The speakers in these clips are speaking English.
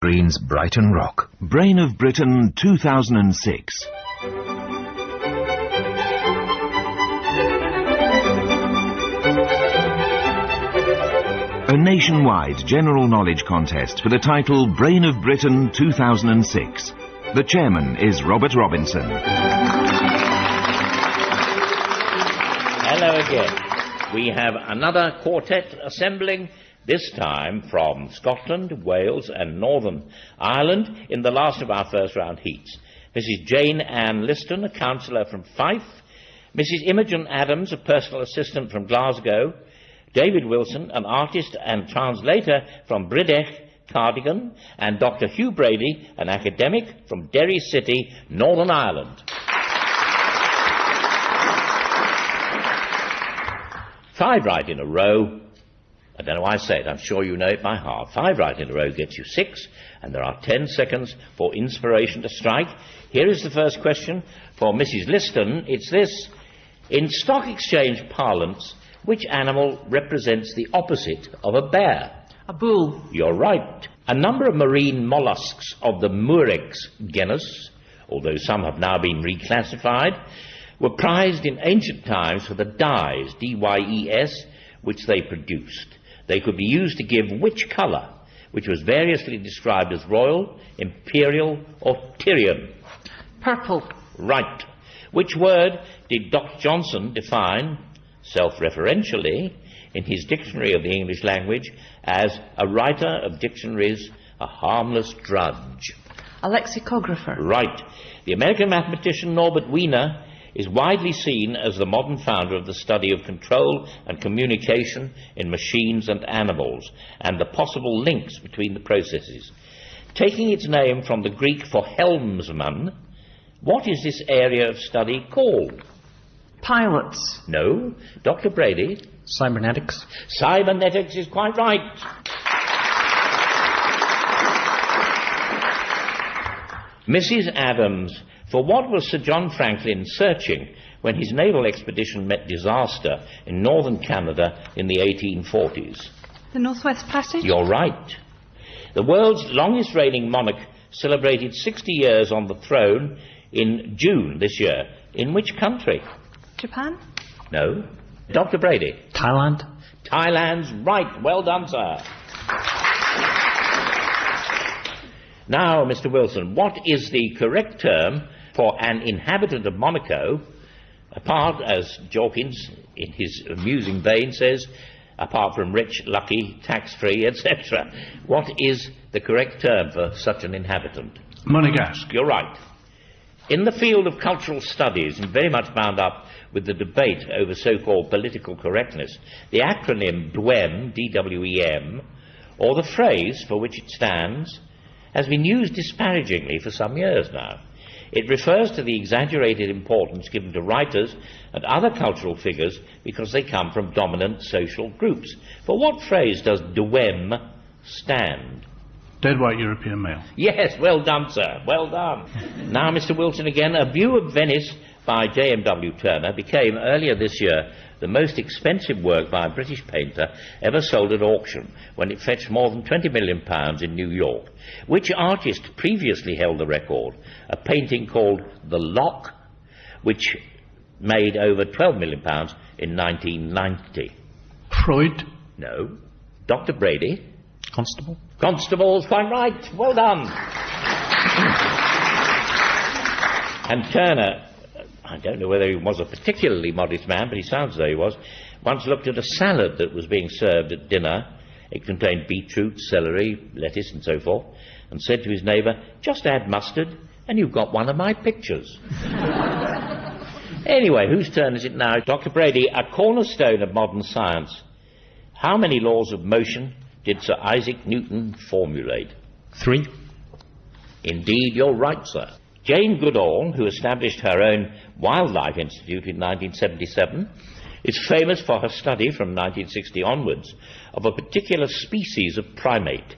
Green's Brighton Rock. Brain of Britain 2006. A nationwide general knowledge contest for the title Brain of Britain 2006. The chairman is Robert Robinson. Hello again. We have another quartet assembling, this time from Scotland, Wales and Northern Ireland in the last of our first round heats. Mrs. Jane Ann Liston, a councillor from Fife, Mrs. Imogen Adams, a personal assistant from Glasgow, David Wilson, an artist and translator from Bridech, Cardigan, and Dr. Hugh Brady, an academic from Derry City, Northern Ireland. 5 right in a row. I don't know why I say it, I'm sure you know it by heart. 5 right in a row gets you 6, and there are 10 seconds for inspiration to strike. Here is the first question for Mrs. Liston. It's this. In stock exchange parlance, which animal represents the opposite of a bear? A bull. You're right. A number of marine mollusks of the Murex genus, although some have now been reclassified, were prized in ancient times for the dyes, D-Y-E-S, which they produced. They could be used to give which colour, which was variously described as royal, imperial, or Tyrian? Purple. Right. Which word did Dr. Johnson define, self-referentially, in his Dictionary of the English Language as a writer of dictionaries, a harmless drudge? A lexicographer. Right. The American mathematician Norbert Wiener is widely seen as the modern founder of the study of control and communication in machines and animals, and the possible links between the processes. Taking its name from the Greek for helmsman, what is this area of study called? Pilots. No. Dr. Brady? Cybernetics. Cybernetics is quite right. Mrs. Adams, for what was Sir John Franklin searching when his naval expedition met disaster in northern Canada in the 1840s? The Northwest Passage. You're right. The world's longest reigning monarch celebrated 60 years on the throne in June this year. In which country? Japan. No. Dr. Brady? Thailand. Thailand's right. Well done, sir. Now, Mr. Wilson, what is the correct term for an inhabitant of Monaco, apart, as Jawkins, in his amusing vein, says, apart from rich, lucky, tax-free, etc.? What is the correct term for such an inhabitant? Monegasque. You're right. In the field of cultural studies, and very much bound up with the debate over so-called political correctness, the acronym DWEM, D-W-E-M, or the phrase for which it stands, has been used disparagingly for some years now. It refers to the exaggerated importance given to writers and other cultural figures because they come from dominant social groups. For what phrase does DWEM stand? Dead white European male. Yes, well done, sir. Well done. Now, Mr. Wilson again. A View of Venice by J.M.W. Turner became earlier this year the most expensive work by a British painter ever sold at auction when it fetched more than £20 million in New York. Which artist previously held the record? A painting called The Lock, which made over £12 million in 1990. Freud. No. Dr. Brady? Constable. Constable's quite right. Well done. And Turner, I don't know whether he was a particularly modest man, but he sounds as though he was, once looked at a salad that was being served at dinner. It contained beetroot, celery, lettuce and so forth, and said to his neighbour, just add mustard and you've got one of my pictures. Anyway, whose turn is it now? Dr. Brady, a cornerstone of modern science. How many laws of motion did Sir Isaac Newton formulate? 3. Indeed, you're right, sir. Jane Goodall, who established her own Wildlife Institute in 1977, is famous for her study from 1960 onwards of a particular species of primate.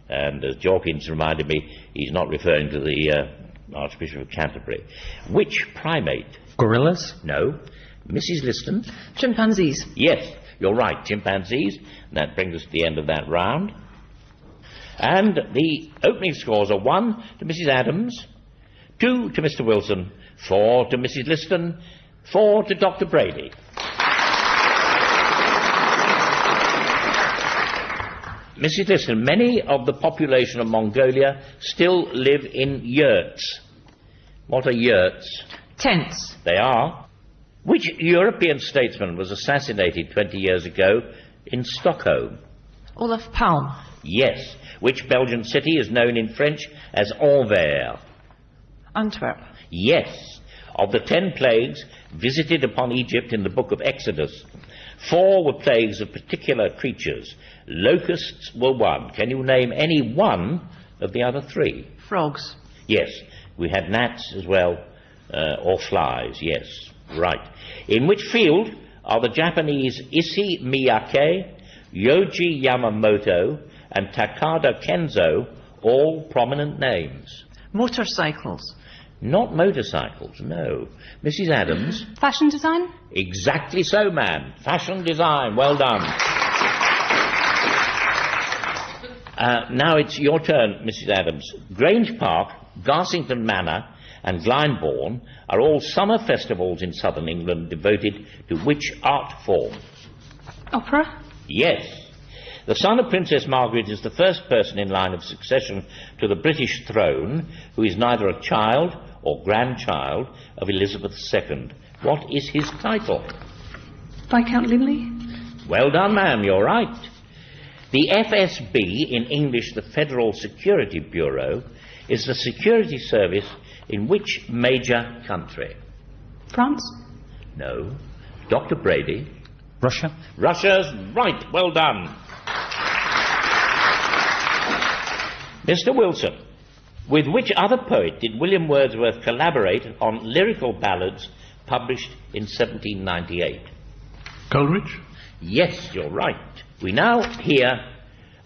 And as Jawkins reminded me, he's not referring to the Archbishop of Canterbury. Which primate? Gorillas. No. Mrs. Liston? Chimpanzees. Yes, you're right, chimpanzees. And that brings us to the end of that round. And the opening scores are 1 to Mrs. Adams, 2 to Mr. Wilson, 4 to Mrs. Liston, 4 to Dr. Brady. Mrs. Liston, many of the population of Mongolia still live in yurts. What are yurts? Tents. They are. Which European statesman was assassinated 20 years ago in Stockholm? Olaf Palme. Yes. Which Belgian city is known in French as Anvers? Antwerp. Yes. Of the 10 plagues visited upon Egypt in the book of Exodus, 4 were plagues of particular creatures. Locusts were 1. Can you name any one of the other 3? Frogs. Yes. We had gnats as well, or flies, yes. Right. In which field are the Japanese Issey Miyake, Yoji Yamamoto, and Takada Kenzo all prominent names? Motorcycles. Not motorcycles, no. Mrs. Adams? Fashion design. Exactly so, ma'am. Fashion design. Well done. Now it's your turn, Mrs. Adams. Grange Park, Garsington Manor, and Glyndebourne are all summer festivals in southern England devoted to which art form? Opera. Yes. The son of Princess Margaret is the first person in line of succession to the British throne who is neither a child or grandchild of Elizabeth II. What is his title? Viscount Linley. Well done, ma'am, you're right. The FSB, in English the Federal Security Bureau, is the security service in which major country? France. No. Dr. Brady? Russia. Russia's right. Well done. Mr. Wilson, with which other poet did William Wordsworth collaborate on lyrical ballads published in 1798? Coleridge? Yes, you're right. We now hear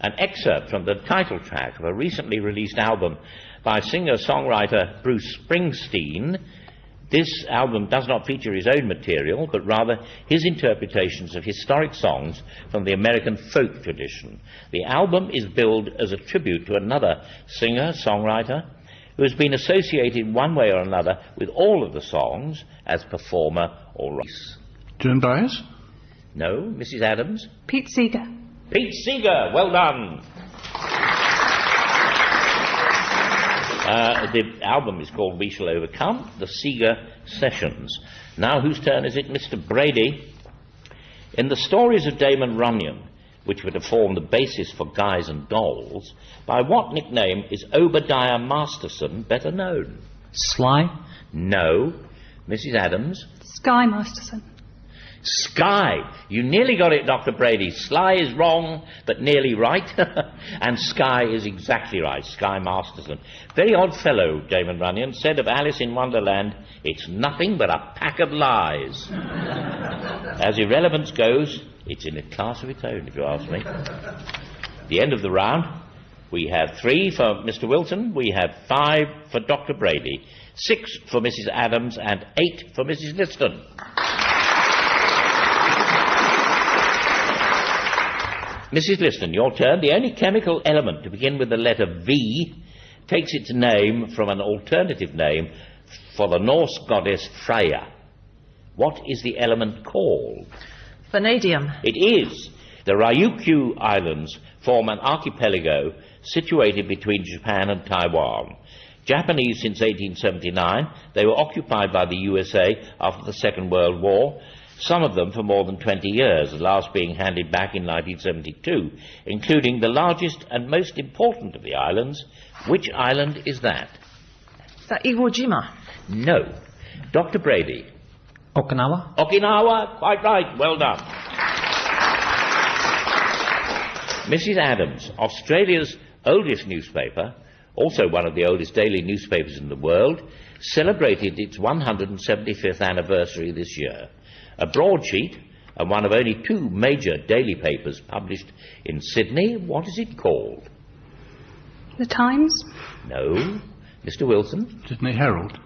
an excerpt from the title track of a recently released album by singer-songwriter Bruce Springsteen. This album does not feature his own material, but rather his interpretations of historic songs from the American folk tradition. The album is billed as a tribute to another singer-songwriter who has been associated one way or another with all of the songs as performer or writer. Joan Baez? No, Mrs. Adams? Pete Seeger. Pete Seeger, well done. The album is called We Shall Overcome, the Seeger Sessions. Now whose turn is it? Mr. Brady. In the stories of Damon Runyon, which were to form the basis for Guys and Dolls, by what nickname is Obadiah Masterson better known? Sly. No. Mrs. Adams? Sky Masterson. Sky. You nearly got it, Dr. Brady. Sly is wrong, but nearly right. And Sky is exactly right. Sky Masterson. Very odd fellow, Damon Runyon, said of Alice in Wonderland, it's nothing but a pack of lies. As irrelevance goes, it's in a class of its own, if you ask me. The end of the round, we have 3 for Mr. Wilson, we have 5 for Dr. Brady, 6 for Mrs. Adams, and 8 for Mrs. Liston. Mrs. Liston, your turn. The only chemical element to begin with the letter V takes its name from an alternative name for the Norse goddess Freya. What is the element called? Vanadium. It is. The Ryukyu Islands form an archipelago situated between Japan and Taiwan. Japanese since 1879, they were occupied by the USA after the Second World War, some of them for more than 20 years, the last being handed back in 1972, including the largest and most important of the islands. Which island is that? Is that Iwo Jima? No. Dr. Brady. Okinawa. Okinawa, quite right, well done. Mrs. Adams, Australia's oldest newspaper, also one of the oldest daily newspapers in the world, celebrated its 175th anniversary this year. A broadsheet and one of only 2 major daily papers published in Sydney. What is it called? The Times. No. Mr. Wilson? Sydney Herald?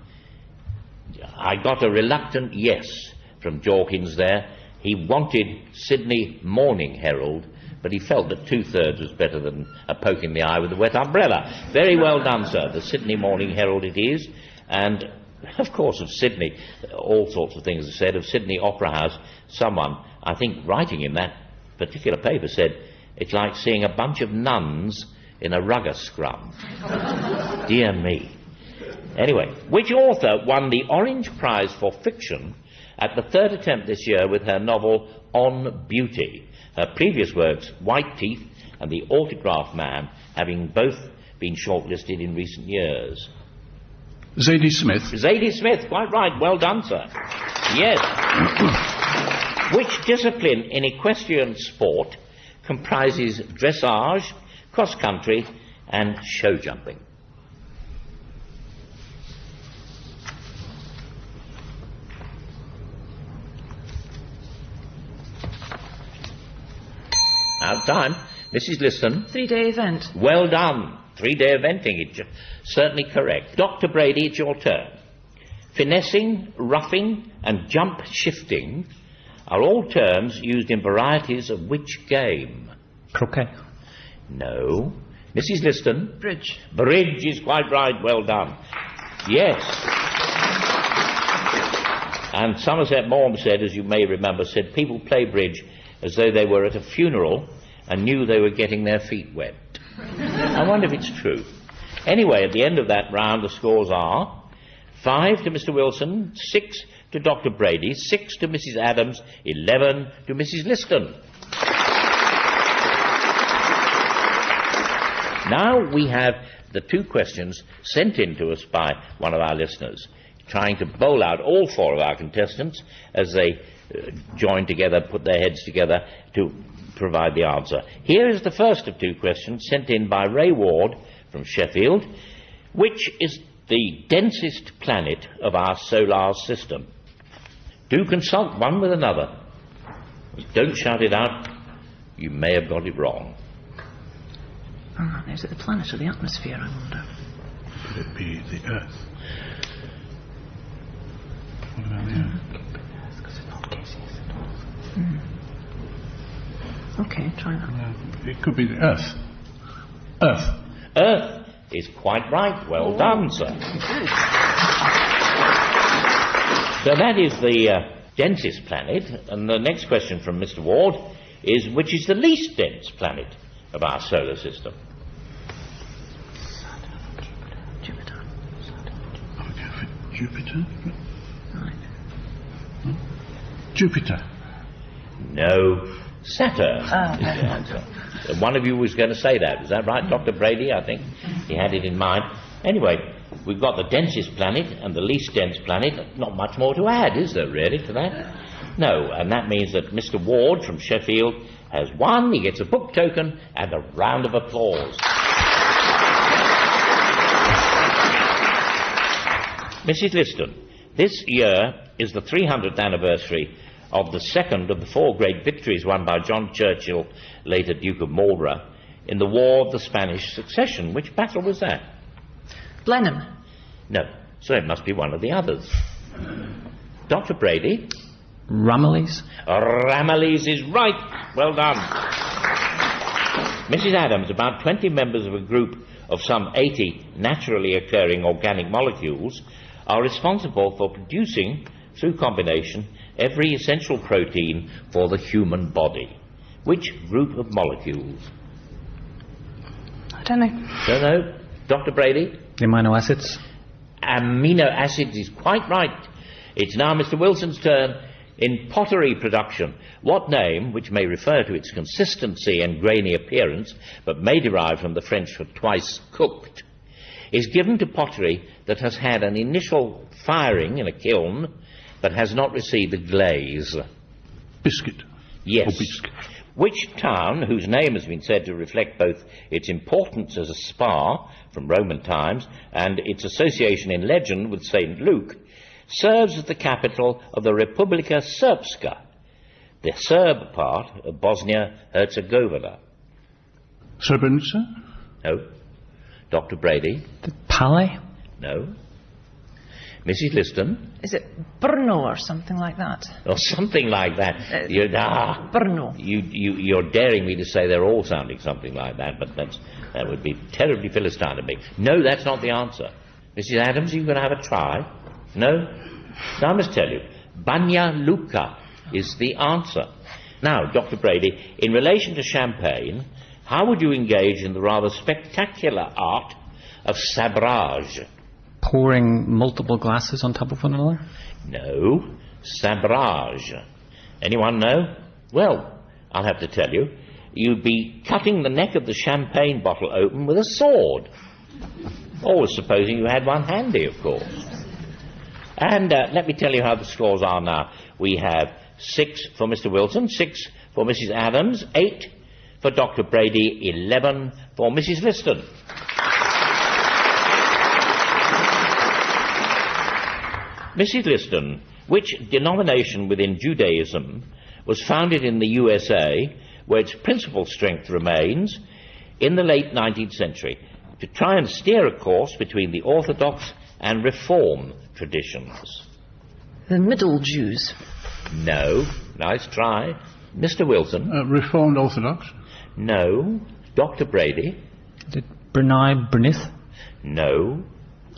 I got a reluctant yes from Jawkins there. He wanted Sydney Morning Herald, but he felt that 2/3 was better than a poke in the eye with a wet umbrella. Very well done, sir. The Sydney Morning Herald it is, and of course of Sydney, all sorts of things are said. Of Sydney Opera House, someone, I think, writing in that particular paper said, it's like seeing a bunch of nuns in a rugger scrum. Dear me. Anyway, which author won the Orange Prize for Fiction at the third attempt this year with her novel On Beauty? Her previous works, White Teeth and The Autograph Man, having both been shortlisted in recent years. Zadie Smith. Zadie Smith, quite right. Well done, sir. Yes. Which discipline in equestrian sport comprises dressage, cross-country and show jumping? Out of time. Mrs. Liston. 3-day event. Well done. 3-day eventing. It's certainly correct. Dr. Brady, it's your turn. Finessing, roughing and jump shifting are all terms used in varieties of which game? Croquet. No. Mrs. Liston. Bridge. Bridge is quite right. Well done. Yes. And Somerset Maugham said, as you may remember, said people play bridge as though they were at a funeral and knew they were getting their feet wet. I wonder if it's true. Anyway, at the end of that round, the scores are 5 to Mr. Wilson, 6 to Dr. Brady, 6 to Mrs. Adams, 11 to Mrs. Liston. Now we have the 2 questions sent in to us by one of our listeners, trying to bowl out all 4 of our contestants as they join together, put their heads together to provide the answer. Here is the first of 2 questions sent in by Ray Ward from Sheffield. Which is the densest planet of our solar system? Do consult one with another. Don't shout it out. You may have got it wrong. Oh, is it the planet or the atmosphere, I wonder? Could it be the Earth? What about the Earth? Okay, try that. It could be the Earth. Earth. Earth is quite right. Well done, sir. So that is the densest planet. And the next question from Mr. Ward is, which is the least dense planet of our solar system? Jupiter. I'll go for Jupiter. Right. Jupiter. No. Saturn is the answer. One of you was going to say that. Was that right, Dr. Brady? I think he had it in mind. Anyway, we've got the densest planet and the least dense planet. Not much more to add, is there, really, to that? No, and that means that Mr. Ward from Sheffield has won. He gets a book token and a round of applause. Mrs. Liston, this year is the 300th anniversary of the second of the 4 great victories won by John Churchill, later Duke of Marlborough, in the War of the Spanish Succession. Which battle was that? Blenheim. No, so it must be one of the others. Dr. Brady? Ramillies. Ramillies is right. Well done. Mrs. Adams, about 20 members of a group of some 80 naturally occurring organic molecules are responsible for producing, through combination, every essential protein for the human body. Which group of molecules? I don't know. Don't know. Dr. Brady? The amino acids. Amino acids is quite right. It's now Mr. Wilson's turn. In pottery production, what name, which may refer to its consistency and grainy appearance, but may derive from the French for twice cooked, is given to pottery that has had an initial firing in a kiln but has not received the glaze? Biscuit. Yes. Or biscuit. Which town, whose name has been said to reflect both its importance as a spa from Roman times and its association in legend with St. Luke, serves as the capital of the Republika Srpska, the Serb part of Bosnia-Herzegovina? Srebrenica? No. Dr. Brady? The Palais. No. Mrs. Liston? Is it Brno or something like that? Or something like that. Brno. You're daring me to say they're all sounding something like that, but that would be terribly Philistine of me. No, that's not the answer. Mrs. Adams, are you going to have a try? No? So I must tell you, Banja Luka is the answer. Now, Dr. Brady, in relation to champagne, how would you engage in the rather spectacular art of sabrage? Pouring multiple glasses on top of one another? No, sabrage. Anyone know? Well, I'll have to tell you, you'd be cutting the neck of the champagne bottle open with a sword. Always supposing you had one handy, of course. And let me tell you how the scores are now. We have 6 for Mr. Wilson, 6 for Mrs. Adams, 8 for Dr. Brady, 11 for Mrs. Liston. Mrs. Liston, which denomination within Judaism was founded in the USA, where its principal strength remains, in the late 19th century, to try and steer a course between the Orthodox and Reform traditions? The Middle Jews. No. Nice try. Mr. Wilson? Reformed Orthodox? No. Dr. Brady? Did Brunei Brunith? No.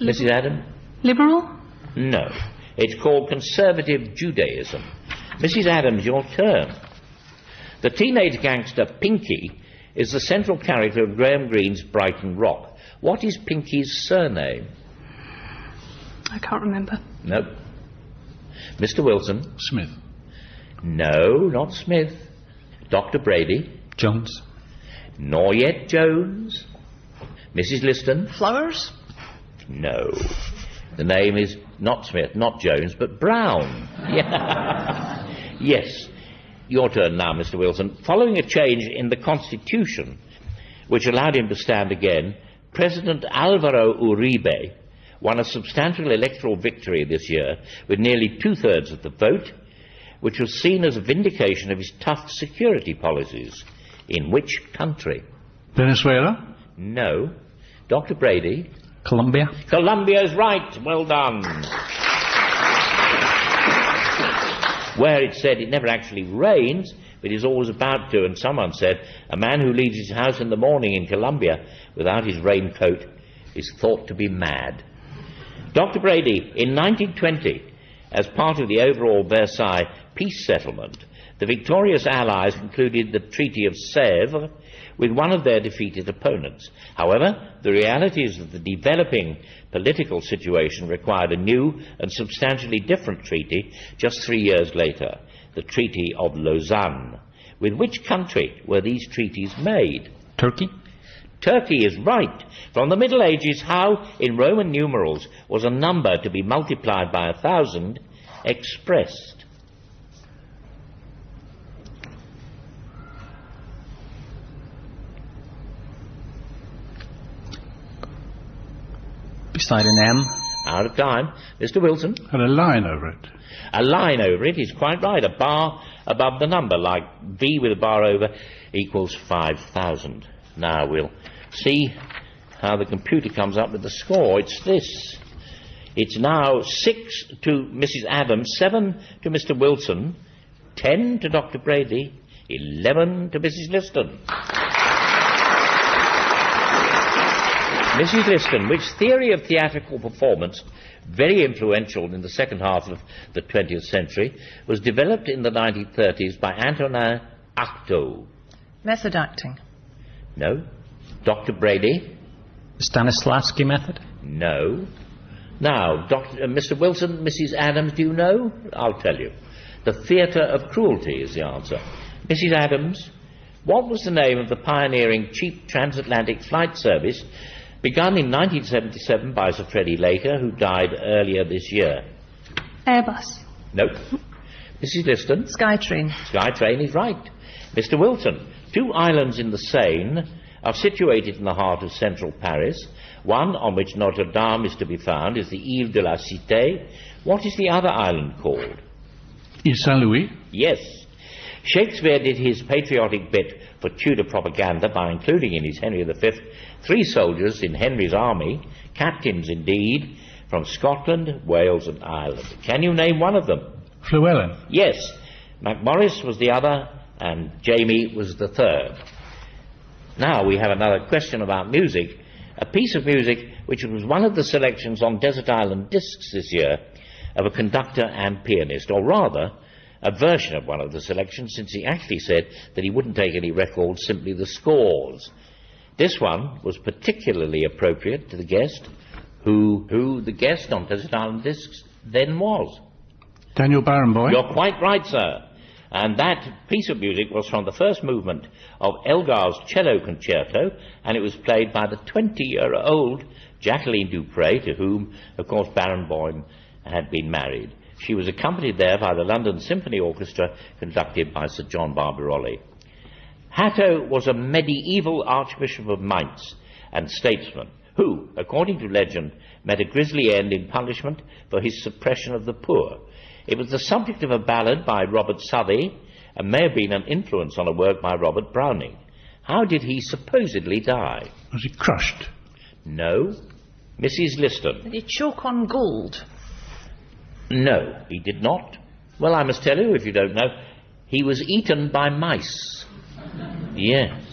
Mrs. Adam? Liberal? No. It's called Conservative Judaism. Mrs. Adams, your turn. The teenage gangster Pinky is the central character of Graham Greene's Brighton Rock. What is Pinky's surname? I can't remember. No. Mr. Wilson? Smith. No, not Smith. Dr. Brady? Jones? Nor yet Jones. Mrs. Liston? Flowers? No. The name is not Smith, not Jones, but Brown. Yeah. Yes. Your turn now, Mr. Wilson. Following a change in the Constitution, which allowed him to stand again, President Alvaro Uribe won a substantial electoral victory this year with nearly 2/3 of the vote, which was seen as a vindication of his tough security policies. In which country? Venezuela? No. Dr. Brady? Colombia? Colombia's right. Well done. Where it said it never actually rains, but is always about to, and someone said a man who leaves his house in the morning in Colombia without his raincoat is thought to be mad. Dr. Brady, in 1920, as part of the overall Versailles peace settlement, the victorious Allies concluded the Treaty of Sèvres with one of their defeated opponents. However, the reality is that the developing political situation required a new and substantially different treaty just 3 years later, the Treaty of Lausanne. With which country were these treaties made? Turkey? Turkey is right. From the Middle Ages, how, in Roman numerals, was a number to be multiplied by 1,000 expressed? Beside an M? Out of time. Mr. Wilson? Had a line over it. A line over it is quite right. A bar above the number, like V with a bar over, equals 5,000. Now we'll see how the computer comes up with the score. It's this. It's now 6 to Mrs. Adams, 7 to Mr. Wilson, 10 to Dr. Brady, 11 to Mrs. Liston. Mrs. Liston, which theory of theatrical performance, very influential in the second half of the 20th century, was developed in the 1930s by Antonin Artaud? Method acting. No. Dr. Brady? The Stanislavski method? No. Now, Mr. Wilson, Mrs. Adams, do you know? I'll tell you. The theatre of cruelty is the answer. Mrs. Adams, what was the name of the pioneering cheap transatlantic flight service begun in 1977 by Sir Freddie Laker, who died earlier this year? Airbus. Nope. Mrs. Liston? Skytrain. Skytrain is right. Mr. Wilson, 2 islands in the Seine are situated in the heart of central Paris. One, on which Notre Dame is to be found, is the Ile de la Cité. What is the other island called? Ile Saint-Louis? Yes. Shakespeare did his patriotic bit for Tudor propaganda by including in his Henry V 3 soldiers in Henry's army, captains indeed, from Scotland, Wales and Ireland. Can you name one of them? Llewellyn. Yes. MacMorris was the other, and Jamie was the third. Now we have another question about music, a piece of music which was one of the selections on Desert Island Discs this year of a conductor and pianist, or rather, a version of one of the selections, since he actually said that he wouldn't take any records, simply the scores. This one was particularly appropriate to the guest, who the guest on Desert Island Discs then was. Daniel Barenboim. You're quite right, sir. And that piece of music was from the first movement of Elgar's cello concerto, and it was played by the 20-year-old Jacqueline Dupre, to whom, of course, Barenboim had been married. She was accompanied there by the London Symphony Orchestra, conducted by Sir John Barbirolli. Hatto was a medieval Archbishop of Mainz and statesman who, according to legend, met a grisly end in punishment for his suppression of the poor. It was the subject of a ballad by Robert Southey, and may have been an influence on a work by Robert Browning. How did he supposedly die? Was he crushed? No. Mrs. Liston? Did he choke on gold? No, he did not. Well, I must tell you, if you don't know, he was eaten by mice. Yes.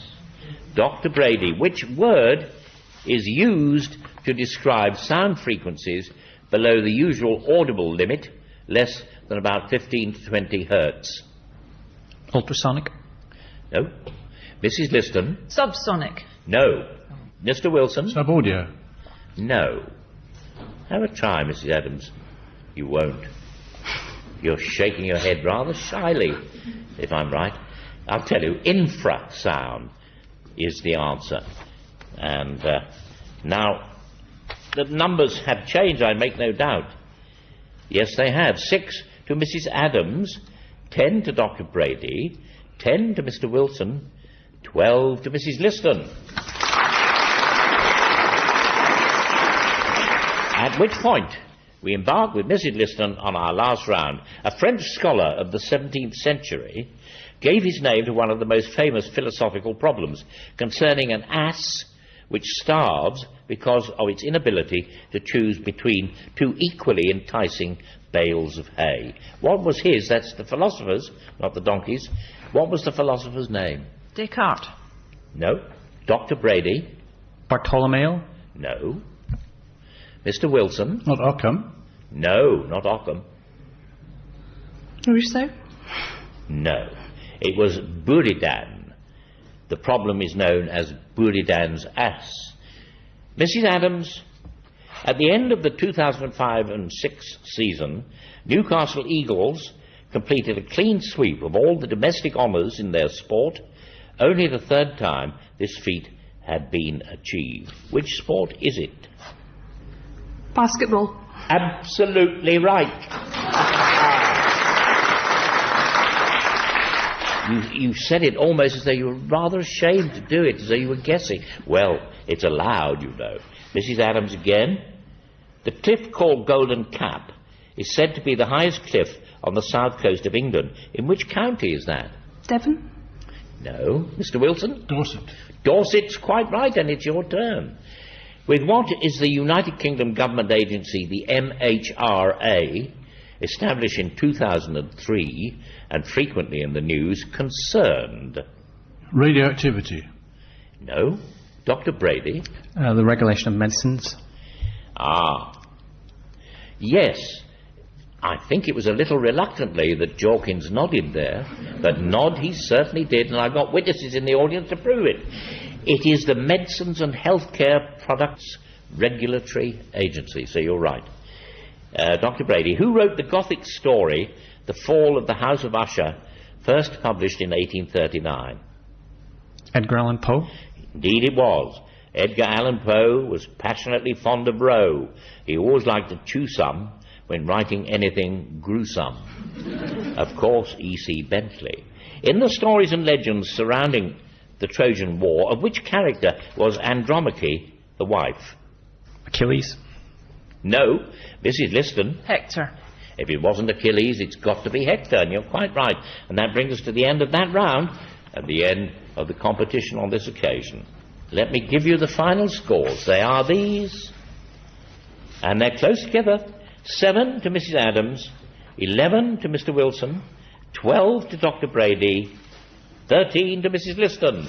Dr. Brady, which word is used to describe sound frequencies below the usual audible limit, less than about 15 to 20 hertz? Ultrasonic? No. Mrs. Liston? Subsonic? No. Mr. Wilson? Subaudio. No. Have a try, Mrs. Adams. You won't. You're shaking your head rather shyly, if I'm right. I'll tell you, infrasound is the answer. And now, the numbers have changed, I make no doubt. Yes, they have. 6 to Mrs. Adams, 10 to Dr. Brady, 10 to Mr. Wilson, 12 to Mrs. Liston. At which point we embark with Mrs. Liston on our last round. A French scholar of the 17th century gave his name to one of the most famous philosophical problems concerning an ass which starves because of its inability to choose between two equally enticing bales of hay. What was his, that's the philosopher's, not the donkey's, what was the philosopher's name? Descartes? No. Dr. Brady? Bartolomeo? No. Mr. Wilson? Not Occam. No, not Occam. Rousseau? No. It was Buridan. The problem is known as Buridan's ass. Mrs. Adams, at the end of the 2005 and 6 season, Newcastle Eagles completed a clean sweep of all the domestic honours in their sport. Only the third time this feat had been achieved. Which sport is it? Basketball? Absolutely right. You said it almost as though you were rather ashamed to do it, as though you were guessing. Well, it's allowed, you know. Mrs. Adams again. The cliff called Golden Cap is said to be the highest cliff on the south coast of England. In which county is that? Devon? No. Mr. Wilson? Dorset. Dorset's quite right, and it's your turn. With what is the United Kingdom government agency, the MHRA, established in 2003 and frequently in the news, concerned? Radioactivity. No. Dr. Brady? The regulation of medicines? Ah. Yes. I think it was a little reluctantly that Jawkins nodded there, but nod he certainly did, and I've got witnesses in the audience to prove it. It is the Medicines and Healthcare Products Regulatory Agency, so you're right. Dr. Brady, who wrote the Gothic story, The Fall of the House of Usher, first published in 1839? Edgar Allan Poe? Indeed it was. Edgar Allan Poe was passionately fond of roe. He always liked to chew some when writing anything gruesome. Of course, E.C. Bentley. In the stories and legends surrounding the Trojan War, of which character was Andromache the wife? Achilles? No. Mrs. Liston? Hector? If it wasn't Achilles, it's got to be Hector, and you're quite right. And that brings us to the end of that round, and the end of the competition on this occasion. Let me give you the final scores. They are these. And they're close together. 7 to Mrs. Adams, 11 to Mr. Wilson, 12 to Dr. Brady, 13 to Mrs. Liston.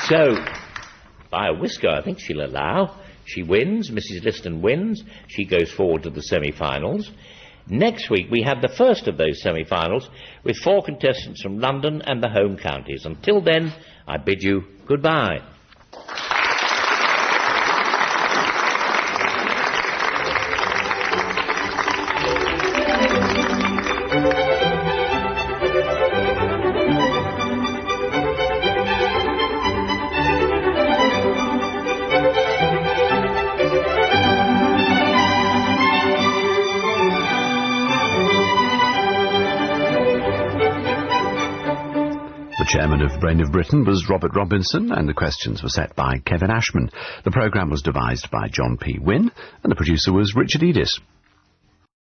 So, by a whisker, I think she'll allow. She wins, Mrs. Liston wins, she goes forward to the semi-finals. Next week we have the first of those semi-finals with 4 contestants from London and the home counties. Until then, I bid you goodbye. The chairman of Brain of Britain was Robert Robinson, and the questions were set by Kevin Ashman. The programme was devised by John P. Wynne, and the producer was Richard Edis.